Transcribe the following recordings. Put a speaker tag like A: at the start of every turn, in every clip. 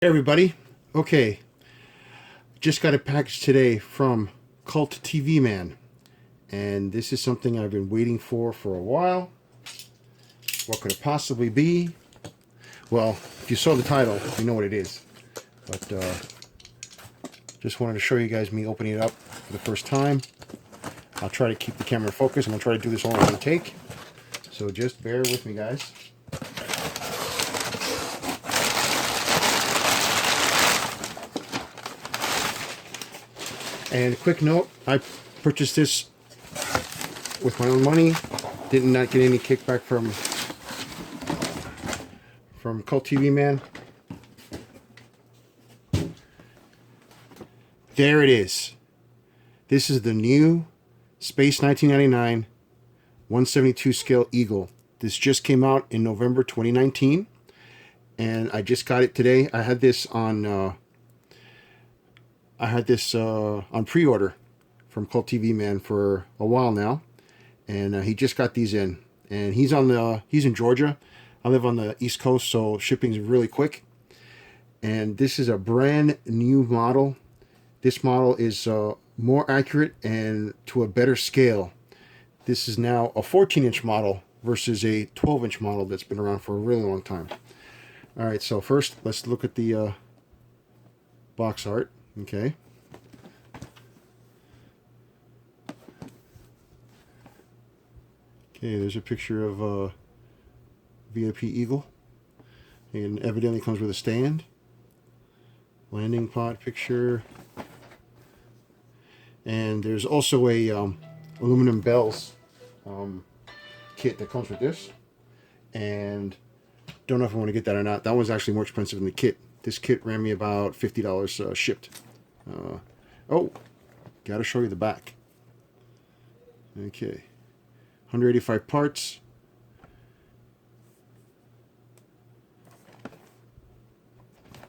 A: Hey everybody. Okay, just got a package today from Cult TV Man, and this is something I've been waiting for a while. What could it possibly be? Well, if you saw the title, you know what it is. But just wanted to show you guys me opening it up for the first time. I'll try to keep the camera focused. I'm gonna try to do this all in one take. So just bear with me, guys. And quick note, I purchased this with my own money. Did not get any kickback from Cult TV Man. There it is. This is the new Space 1999 172 scale Eagle. This just came out in November 2019, and I just got it today. I had this on pre-order from Cult TV Man for a while now, and he just got these in. And he's in Georgia. I live on the East Coast, so shipping's really quick. And this is a brand new model. This model is more accurate and to a better scale. This is now a 14-inch model versus a 12-inch model that's been around for a really long time. All right, so first let's look at the box art. Okay. Okay, there's a picture of VIP Eagle, and evidently comes with a stand. Landing pod picture, and there's also a aluminum bells kit that comes with this. And don't know if I want to get that or not. That was actually more expensive than the kit. This kit ran me about $50 shipped. Oh, gotta show you the back. Okay, 185 parts.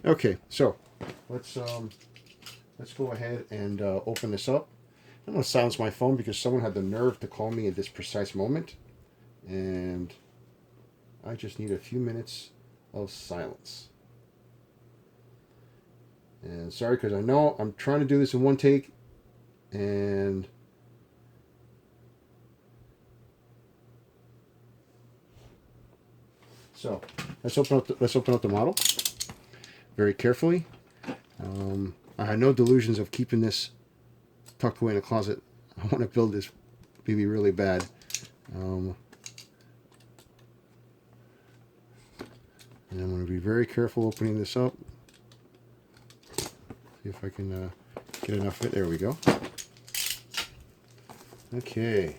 A: Okay, so let's go ahead and open this up. I'm gonna silence my phone because someone had the nerve to call me at this precise moment, and I just need a few minutes of silence. And sorry, because I know I'm trying to do this in one take, and so let's open up the model very carefully. I had no delusions of keeping this tucked away in a closet. I want to build this baby really bad. And I'm going to be very careful opening this up. See if I can get enough of it. There we go. Okay.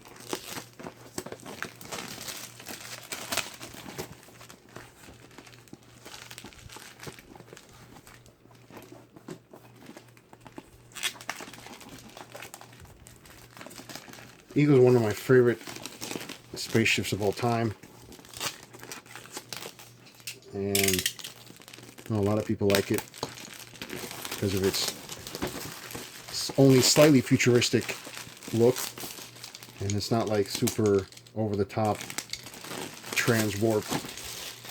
A: Eagle is one of my favorite spaceships of all time. And a lot of people like it because of its only slightly futuristic look, and it's not like super over the top transwarp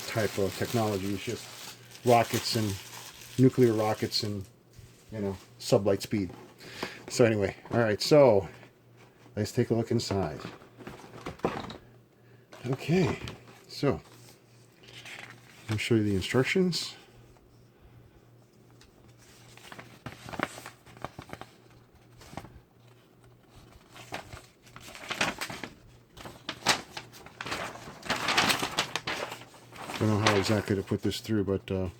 A: type of technology. It's just rockets and nuclear rockets and, sublight speed. So anyway, all right, so let's take a look inside. Okay, so I'll show you the instructions. I don't know how exactly to put this through, but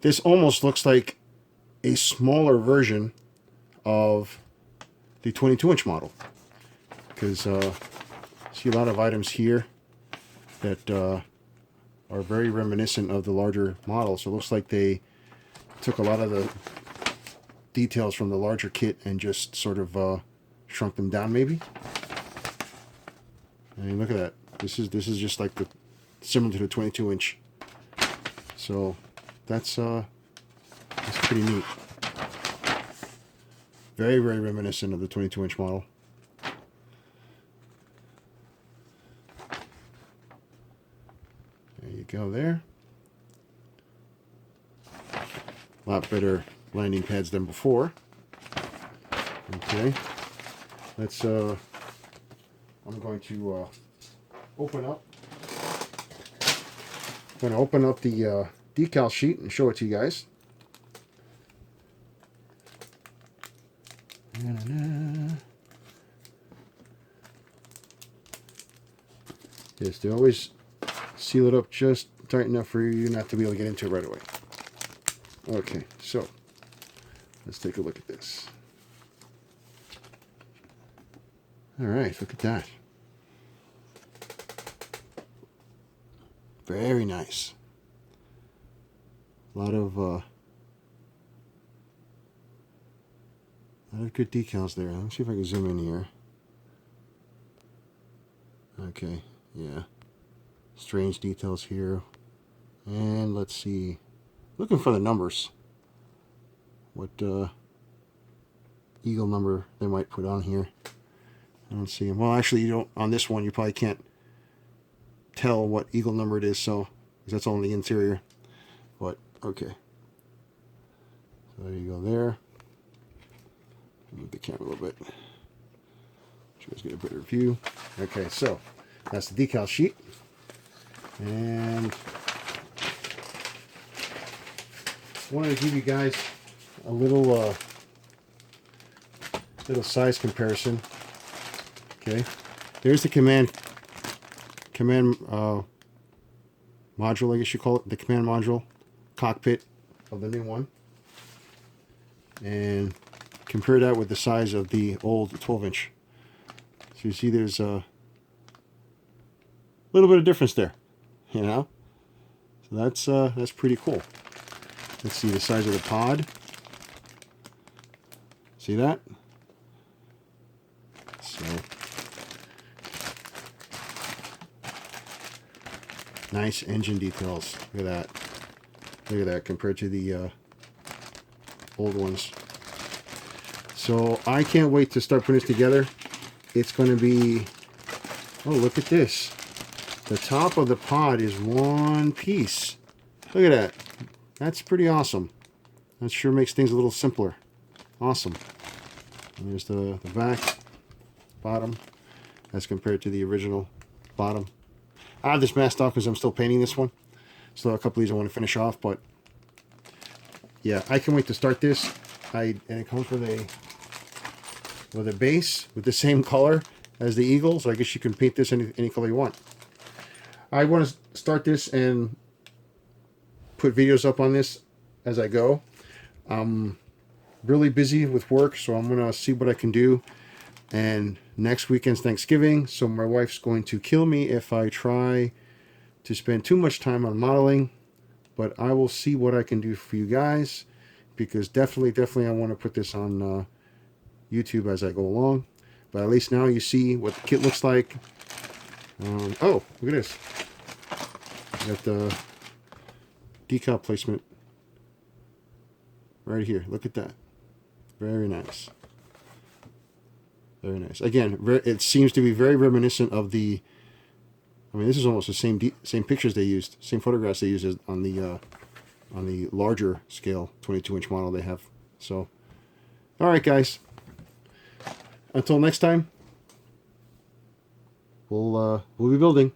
A: this almost looks like a smaller version of the 22-inch model, because see a lot of items here that are very reminiscent of the larger model. So it looks like they took a lot of the details from the larger kit and just sort of shrunk them down, maybe. I mean, look at that. This is just like similar to the 22-inch. So that's pretty neat. Very, very reminiscent of the 22-inch model. There you go there. A lot better landing pads than before. Okay, let's I'm going to open up the decal sheet and show it to you guys. Yes, they always seal it up just tight enough for you not to be able to get into it right away. Okay, so let's take a look at this. All right, look at that. Very nice. A lot of good decals there. Let's see if I can zoom in here. Okay, yeah. Strange details here. And let's see. Looking for the numbers. What eagle number they might put on here. I don't see them. Well, actually, you don't. On this one, you probably can't tell what eagle number it is, so because that's all in the interior. But okay. So there you go. There. Move the camera a little bit. You guys get a better view. Okay, so that's the decal sheet, and I wanted to give you guys a little size comparison. Okay, there's the command module, I guess you call it, the command module cockpit of the new one, and compare that with the size of the old 12-inch. So you see there's a little bit of difference there, you know. So that's pretty cool. Let's see the size of the pod. See that? So nice engine details. Look at that. Look at that compared to the old ones. So I can't wait to start putting this together. It's going to be, oh, look at this. The top of the pod is one piece. Look at that. That's pretty awesome. That sure makes things a little simpler. Awesome. And there's the back, bottom, as compared to the original bottom. I have this masked off because I'm still painting this one. Still have a couple of these I want to finish off, but yeah, I can wait to start this. And it comes with a base with the same color as the eagle, so I guess you can paint this any color you want. I want to start this and put videos up on this as I go. I'm really busy with work, so I'm gonna see what I can do. And next weekend's Thanksgiving, so my wife's going to kill me if I try to spend too much time on modeling, but I will see what I can do for you guys, because definitely I want to put this on YouTube as I go along. But at least now you see what the kit looks like. Oh, look at this. Got the decal placement right here. Look at that. Very nice. Very nice. Again, it seems to be very reminiscent of the. I mean, this is almost the same pictures they used, same photographs they used on the larger scale 22-inch model they have. So, all right, guys. Until next time, we'll be building.